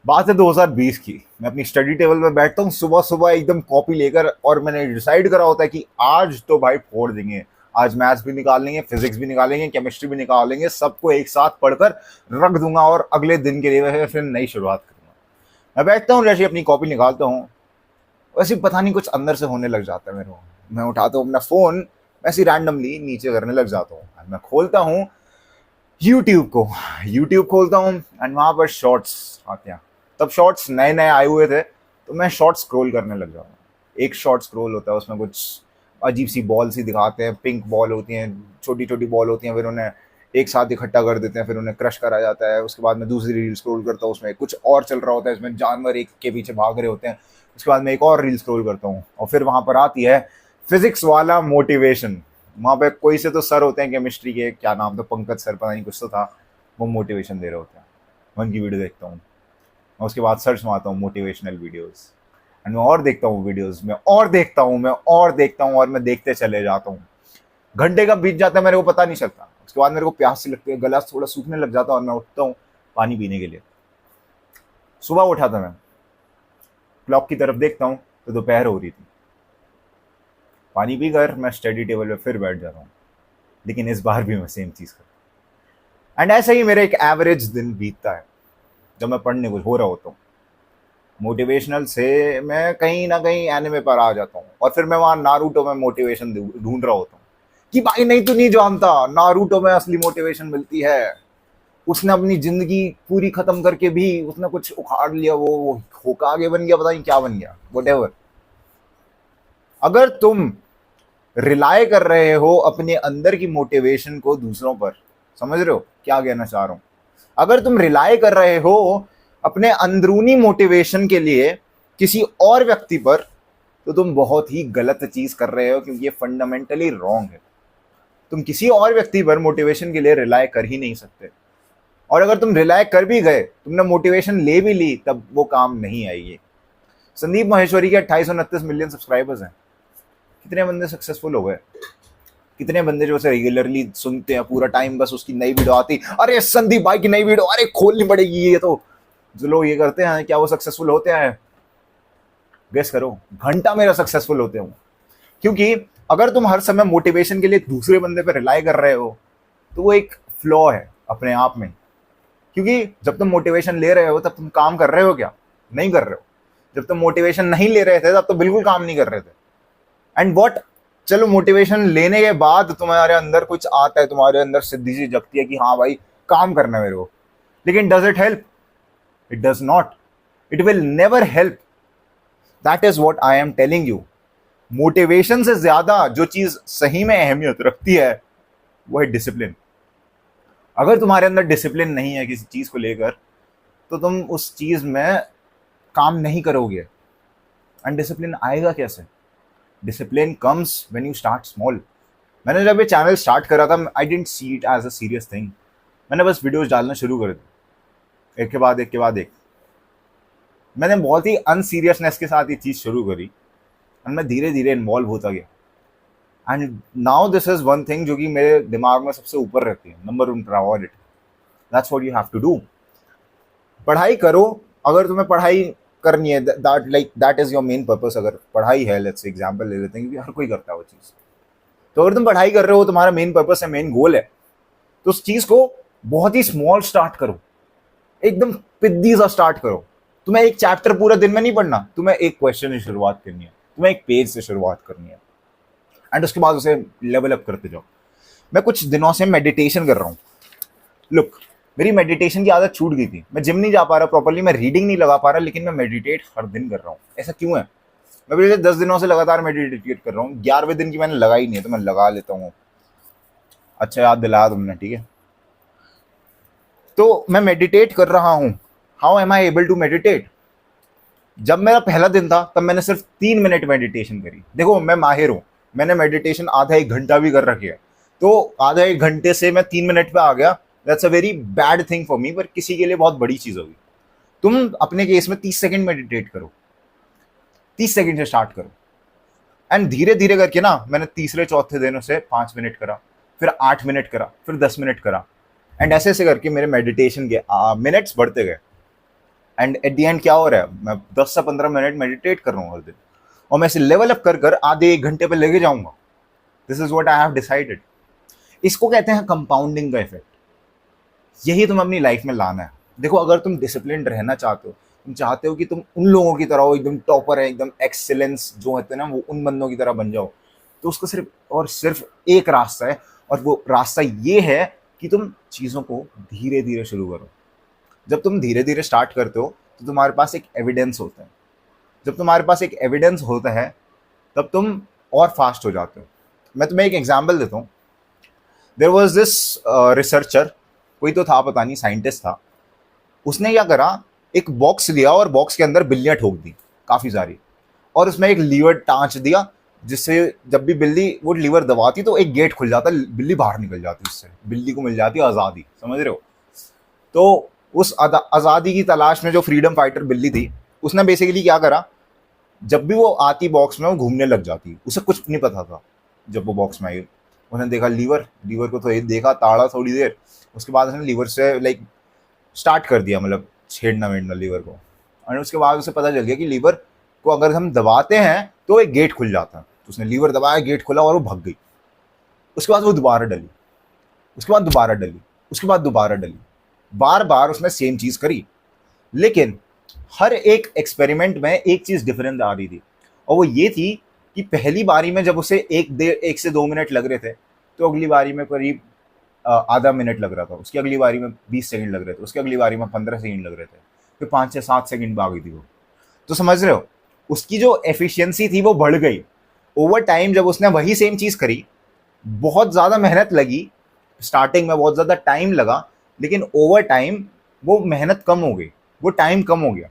बात है 2020 की। मैं अपनी स्टडी टेबल में बैठता हूँ सुबह सुबह एकदम कॉपी लेकर, और मैंने डिसाइड करा होता है कि आज तो भाई फोड़ देंगे। आज मैथ्स भी निकाल लेंगे, फिजिक्स भी निकालेंगे, केमिस्ट्री भी निकाल लेंगे, सबको एक साथ पढ़कर रख दूंगा और अगले दिन के लिए फिर नई शुरुआत करूंगा। मैं बैठता हूँ, जैसे अपनी कॉपी निकालता हूँ, वैसे पता नहीं कुछ अंदर से होने लग जाता है मेरे को। मैं उठाता हूँ अपना फोन, ऐसे रैंडमली नीचे करने लग जाता हूँ। मैं खोलता हूँ यूट्यूब को, यूट्यूब खोलता हूँ एंड वहां पर शॉर्ट्स आते हैं। तब शॉर्ट्स नए नए आए हुए थे, तो मैं शॉर्ट्स स्क्रॉल करने लग जाता हूँ। एक शॉर्ट स्क्रॉल होता है, उसमें कुछ अजीब सी बॉल सी दिखाते हैं, पिंक बॉल होती हैं, छोटी छोटी बॉल होती हैं, फिर उन्हें एक साथ इकट्ठा कर देते हैं, फिर उन्हें क्रश करा जाता है। उसके बाद मैं दूसरी रील स्क्रॉल करता हूँ, उसमें कुछ और चल रहा होता है, इसमें जानवर एक के पीछे भाग रहे होते हैं। उसके बाद मैं एक और रील स्क्रॉल करता हूँ, और फिर वहां पर आती है फिजिक्स वाला मोटिवेशन। वहां पे कोई से तो सर होते हैं केमिस्ट्री के, क्या नाम था, पंकज सर पता नहीं कुछ तो था, वो मोटिवेशन दे रहे होते हैं। मैं उनकी वीडियो देखता हूँ, और उसके बाद सर्च मारता हूँ मोटिवेशनल वीडियोस, एंड मैं और देखता हूँ वीडियोस, मैं और देखता हूँ, मैं और देखता हूँ, और मैं देखते चले जाता हूँ। घंटे का बीत जाता है, मेरे को पता नहीं चलता। उसके बाद मेरे को प्यास सी लगती है, गला थोड़ा सूखने लग जाता है, और मैं उठता हूँ पानी पीने के लिए। सुबह उठा था मैं, क्लॉक की तरफ देखता हूँ तो दोपहर हो रही थी। पानी पीकर मैं स्टडी टेबल पे फिर बैठ जाता हूँ, लेकिन इस बार भी मैं सेम चीज़ करता हूँ। एंड ऐसा ही मेरा एक एवरेज दिन बीतता है, जब मैं पढ़ने कुछ हो रहा होता हूँ। मोटिवेशनल से मैं कहीं ना कहीं एनिमे पर आ जाता हूँ, और फिर मैं वहाँ नारुतो में मोटिवेशन ढूंढ रहा होता हूँ कि भाई नहीं, तू नहीं जानता, नारुतो में असली मोटिवेशन मिलती है। उसने अपनी जिंदगी पूरी खत्म करके भी उसने कुछ उखाड़ लिया, वो होकागे बन गया, पता नहीं क्या बन गया, वट। अगर तुम रिलाय कर रहे हो अपने अंदर की मोटिवेशन को दूसरों पर, समझ रहे हो क्या कहना चाह रहा हूं? अगर तुम रिलाय कर रहे हो अपने अंदरूनी मोटिवेशन के लिए किसी और व्यक्ति पर, तो तुम बहुत ही गलत चीज कर रहे हो, क्योंकि ये फंडामेंटली रॉन्ग है। तुम किसी और व्यक्ति पर मोटिवेशन के लिए रिलाय कर ही नहीं सकते, और अगर तुम रिलाय कर भी गए, तुमने मोटिवेशन ले भी ली, तब वो काम नहीं आएगी। संदीप माहेश्वरी के 2829 मिलियन सब्सक्राइबर्स हैं। कितने बंदे सक्सेसफुल हो गए? कितने बंदे जो उसे रेगुलरली सुनते हैं पूरा टाइम, बस उसकी नई वीडियो आती, अरे संदीप भाई की नई वीडियो, अरे खोलनी पड़ेगी। ये तो जो लोग ये करते हैं, क्या वो सक्सेसफुल होते हैं? गेस करो। घंटा मेरा सक्सेसफुल होते हो, क्योंकि अगर तुम हर समय मोटिवेशन के लिए दूसरे बंदे पर रिलाई कर रहे हो, तो वो एक फ्लॉ है अपने आप में। क्योंकि जब तुम मोटिवेशन ले रहे हो, तब तुम काम कर रहे हो क्या? नहीं कर रहे हो। जब तुम मोटिवेशन नहीं ले रहे थे, तब तो बिल्कुल काम नहीं कर रहे थे। एंड वॉट, चलो मोटिवेशन लेने के बाद तुम्हारे अंदर कुछ आता है, तुम्हारे अंदर सिद्धि सी जगती है कि हाँ भाई काम करना है मेरे को, लेकिन does it help? It does not. It will never help. That is what I am telling you. Motivation से ज्यादा जो चीज सही में अहमियत रखती है, वो है डिसिप्लिन। अगर तुम्हारे अंदर डिसिप्लिन नहीं है किसी चीज को लेकर, तो तुम उस चीज में काम नहीं करोगे। एंड डिसिप्लिन आएगा कैसे? Discipline comes when you start small. मैंने जब ये चैनल स्टार्ट करा था, I didn't see it as a serious thing. मैंने बस वीडियोस डालना शुरू कर दी, एक के बाद एक के बाद एक। मैंने बहुत ही अनसीरियसनेस के साथ ये चीज़ शुरू करी, और मैं धीरे धीरे इन्वॉल्व होता गया। And now this is one thing जो कि मेरे दिमाग में सबसे ऊपर रहती है, number 1 priority. That's what you have to do. पढ़ाई करो। अगर तुम्हें पढ़ाई करनी है, that is your main purpose. अगर पढ़ाई है, लेट्स से एग्जांपल ले लेते हैं, क्योंकि हर कोई करता है वो चीज़। तो अगर तुम पढ़ाई कर रहे हो, तुम्हारा मेन पर्पस है, मेन गोल है, तो उस चीज़ को बहुत ही स्मॉल स्टार्ट करो, एकदम पिद्दी सा स्टार्ट करो। तुम्हें एक चैप्टर पूरा दिन में नहीं पढ़ना, तुम्हें एक क्वेश्चन से शुरुआत करनी है, तुम्हें एक पेज से शुरुआत करनी है, एंड उसके बाद उसे लेवल अप करते जाओ। मैं कुछ दिनों से मेडिटेशन कर रहा हूँ। लुक, मेरी मेडिटेशन की आदत छूट गई थी। मैं जिम नहीं जा पा रहा प्रॉपर्ली, मैं रीडिंग नहीं लगा पा रहा, लेकिन मैं मेडिटेट हर दिन कर रहा हूँ। ऐसा क्यों है? मैं पिछले 10 दिनों से लगातार मेडिटेट कर रहा हूँ। 11वें दिन की मैंने लगाई नहीं है, तो मैं लगा लेता हूँ। अच्छा याद दिलाया तुमने, ठीक है। तो मैं मेडिटेट कर रहा हूँ। How am I able to meditate? जब मेरा पहला दिन था, तब मैंने सिर्फ 3 मिनट मेडिटेशन करी। देखो, मैं माहिर हूँ, मैंने मेडिटेशन आधा 1 घंटा भी कर रखी है। तो आधा 1 घंटे से मैं 3 मिनट पे आ गया। That's a very bad thing for me, पर किसी के लिए बहुत बड़ी चीज होगी। तुम अपने केस में 30 सेकंड मेडिटेट करो, 30 सेकंड से स्टार्ट करो, एंड धीरे धीरे करके ना, मैंने तीसरे चौथे दिनों से 5 मिनट करा, फिर 8 मिनट करा, फिर 10 मिनट करा, एंड ऐसे ऐसे करके मेरे मेडिटेशन के मिनट्स बढ़ते गए। एंड एट द एंड क्या हो रहा है, मैं 10 से 15 मिनट मेडिटेट कर रहा हूँ हर दिन, और मैं इसे लेवल अप कर कर आधे 1 घंटे पे लेके जाऊंगा। This is what I have decided. इसको कहते हैं कंपाउंडिंग का इफेक्ट। यही तुम्हें अपनी लाइफ में लाना है। देखो, अगर तुम डिसिप्लिन रहना चाहते हो, तुम चाहते हो कि तुम उन लोगों की तरह हो, एकदम टॉपर है, एकदम एक्सेलेंस जो होते हैं ना, वो उन बंदों की तरह बन जाओ, तो उसको सिर्फ और सिर्फ एक रास्ता है, और वो रास्ता ये है कि तुम चीज़ों को धीरे धीरे शुरू करो। जब तुम धीरे धीरे स्टार्ट करते हो तो तुम्हारे पास एक एविडेंस होता है। जब तुम्हारे पास एक एविडेंस होता है तब तुम और फास्ट हो जाते हो। मैं तुम्हें एक एग्जाम्पल देता हूँ। देयर वॉज दिस रिसर्चर, कोई तो था, पता नहीं, साइंटिस्ट था। उसने क्या करा, एक बॉक्स लिया और बॉक्स के अंदर बिल्लियां ठोक दी काफ़ी सारी, और उसमें एक लीवर टाँच दिया, जिससे जब भी बिल्ली वो लीवर दबाती तो एक गेट खुल जाता, बिल्ली बाहर निकल जाती, उससे बिल्ली को मिल जाती आज़ादी। समझ रहे हो? तो उस आज़ादी की तलाश में जो फ्रीडम फाइटर बिल्ली थी, उसने बेसिकली क्या करा, जब भी वो आती बॉक्स में वो घूमने लग जाती, उसे कुछ नहीं पता था। जब वो बॉक्स में आई, उसने देखा लीवर, लीवर को तो ये देखा, ताड़ा थोड़ी देर, उसके बाद उसने लीवर से लाइक स्टार्ट कर दिया, मतलब छेड़ना वेड़ना लीवर को। और उसके बाद उसे पता चल गया कि लीवर को अगर हम दबाते हैं तो एक गेट खुल जाता है। तो उसने लीवर दबाया, गेट खुला और वो भाग गई। उसके बाद वो दोबारा डली, उसके बाद दोबारा डली, उसके बाद दोबारा डली। बार बार उसने सेम चीज़ करी, लेकिन हर एक एक्सपेरिमेंट में एक चीज़ डिफरेंट आ रही थी, और वो ये थी कि पहली बारी में जब उसे 1 से 2 मिनट लग रहे थे, तो अगली बारी में करीब आधा मिनट लग रहा था, उसकी अगली बारी में 20 सेकंड लग रहे थे, उसकी अगली बारी में 15 सेकंड लग रहे थे, फिर 5 से 7 सेकंड भागी थी वो। तो समझ रहे हो, उसकी जो एफिशिएंसी थी वो बढ़ गई ओवर टाइम। जब उसने वही सेम चीज़ करी, बहुत ज़्यादा मेहनत लगी, स्टार्टिंग में बहुत ज़्यादा टाइम लगा, लेकिन ओवर टाइम वो मेहनत कम हो गई, वो टाइम कम हो गया,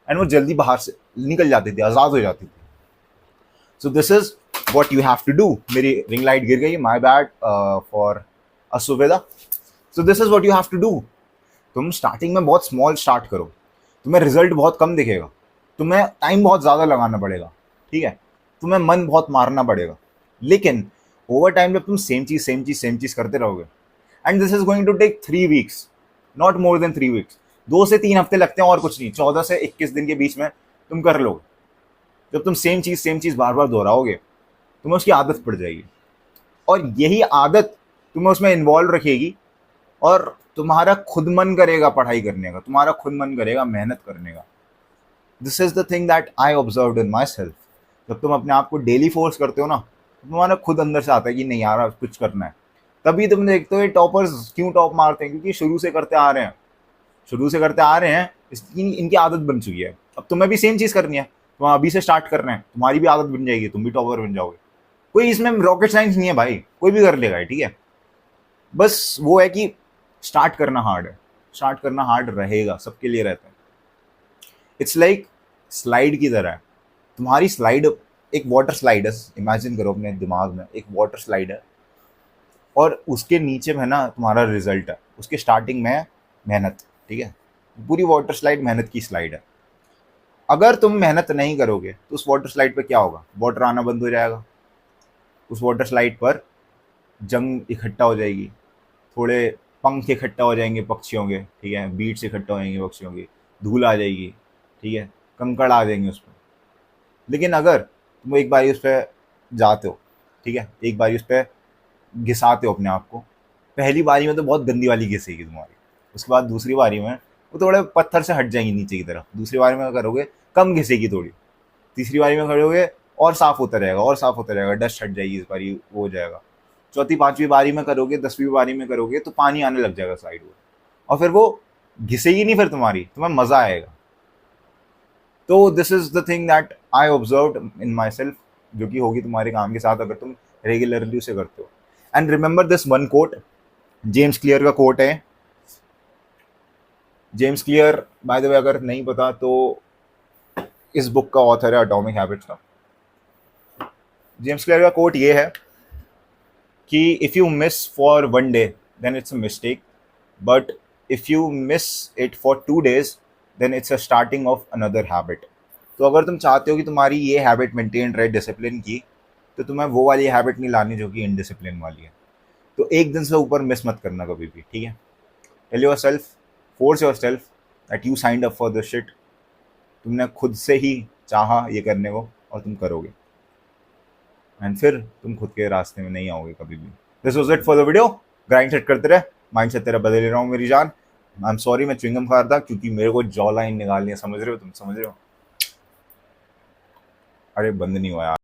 एंड वो जल्दी बाहर से निकल जाती थी, आज़ाद हो जाती थी। So this is what you have to do. मेरी रिंग लाइट गिर गई, माई बैड फॉर असुविधा। So this is what you have to do. तुम स्टार्टिंग में बहुत स्मॉल स्टार्ट करो, तुम्हें रिजल्ट बहुत कम दिखेगा, तुम्हें टाइम बहुत ज़्यादा लगाना पड़ेगा, ठीक है, तुम्हें मन बहुत मारना पड़ेगा, लेकिन ओवर टाइम जब तुम सेम चीज़ करते रहोगे, and this is going to take 3 weeks, not more than 3 weeks, 2 से 3 हफ्ते लगते हैं और कुछ नहीं, 14 से 21 दिन के बीच में तुम कर लोगे। जब तुम सेम चीज़ बार बार दोहराओगे, तुम्हें उसकी आदत पड़ जाएगी, और यही आदत तुम्हें उसमें इन्वॉल्व रखेगी, और तुम्हारा खुद मन करेगा पढ़ाई करने का, तुम्हारा खुद मन करेगा मेहनत करने का। This is the thing that I observe in my self. जब तुम अपने आप को डेली फोर्स करते हो ना, तो तुम्हारा खुद अंदर से आता है कि नहीं यार कुछ करना है। तभी तुम देखते हो ये टॉपर्स क्यों टॉप मारते हैं, क्योंकि शुरू से करते आ रहे हैं, शुरू से करते आ रहे हैं, इसकी इनकी आदत बन चुकी है। अब तुम्हें भी सेम चीज़ करनी है, तुम अभी से स्टार्ट कर रहे हैं, तुम्हारी भी आदत बन जाएगी, तुम भी टॉपर बन जाओगे। कोई इसमें रॉकेट साइंस नहीं है भाई, कोई भी कर लेगा, ठीक है। बस वो है कि स्टार्ट करना हार्ड है, स्टार्ट करना हार्ड रहेगा, सबके लिए रहता है। इट्स लाइक स्लाइड की तरह है। तुम्हारी स्लाइड एक वाटर स्लाइड है, इमेजिन करो अपने दिमाग में एक वाटर स्लाइड है, और उसके नीचे में ना तुम्हारा रिजल्ट है, उसके स्टार्टिंग में मेहनत, ठीक है। पूरी वाटर स्लाइड मेहनत की स्लाइड है। अगर तुम मेहनत नहीं करोगे तो उस वाटर स्लाइड पर क्या होगा, वाटर आना बंद हो जाएगा, उस वाटर स्लाइड पर जंग इकट्ठा हो जाएगी, थोड़े पंख इकट्ठा हो जाएंगे पक्षियों के, ठीक है, बीट्स इकट्ठा हो जाएंगे पक्षियों की, धूल आ जाएगी, ठीक है, कंकड़ आ जाएंगे उस पर। लेकिन अगर तुम एक बारी उस पर जाते हो, ठीक है, एक बारी उस पर घिसाते हो अपने आप को, पहली बारी में तो बहुत गंदी वाली घिसेगी तुम्हारी, उसके बाद दूसरी बारी में वो थोड़े पत्थर से हट जाएंगी नीचे की तरफ, दूसरी बारी में करोगे कम घिसेगी थोड़ी, तीसरी बारी में करोगे और साफ़ होता रहेगा, और साफ़ होता रहेगा, डस्ट हट जाएगी, इस बारी वो हो जाएगा। चौथी पांचवी बारी में करोगे, 10वीं बारी में करोगे तो पानी आने लग जाएगा साइड में, और फिर वो घिसेगी नहीं, फिर तुम्हें मज़ा आएगा। तो this is the thing that I observe in my self, जो कि होगी तुम्हारे काम के साथ अगर तुम रेगुलरली उसे करते हो। And remember this one quote, James Clear का कोट है। James Clear by the way अगर नहीं पता तो इस बुक का ऑथर है एटॉमिक हैबिट्स का। जेम्स क्लियर का कोट ये है कि if you miss for 1 day then it's a mistake, but if you miss it for 2 days then it's a starting of another habit. तो अगर तुम चाहते हो कि तुम्हारी ये हैबिट मेंटेन रहे डिसिप्लिन की, तो तुम्हें वो वाली हैबिट नहीं लानी जो कि इनडिसिप्लिन वाली है। तो एक दिन से ऊपर मिस मत करना कभी भी, ठीक है। Tell yourself, force yourself that you signed up for this shit. तुमने खुद से ही चाहा ये करने को और तुम करोगे, एंड फिर तुम खुद के रास्ते में नहीं आओगे कभी भी। This was it for the video. Grind set करते रहे, माइंड सेट तेरा बदल रहा हूँ मेरी जान। आई एम सॉरी मैं च्युइंगम खा रहा था क्योंकि मेरे को जॉ लाइन निकालनी है, समझ रहे हो तुम, समझ रहे हो? अरे बंद नहीं हुआ यार।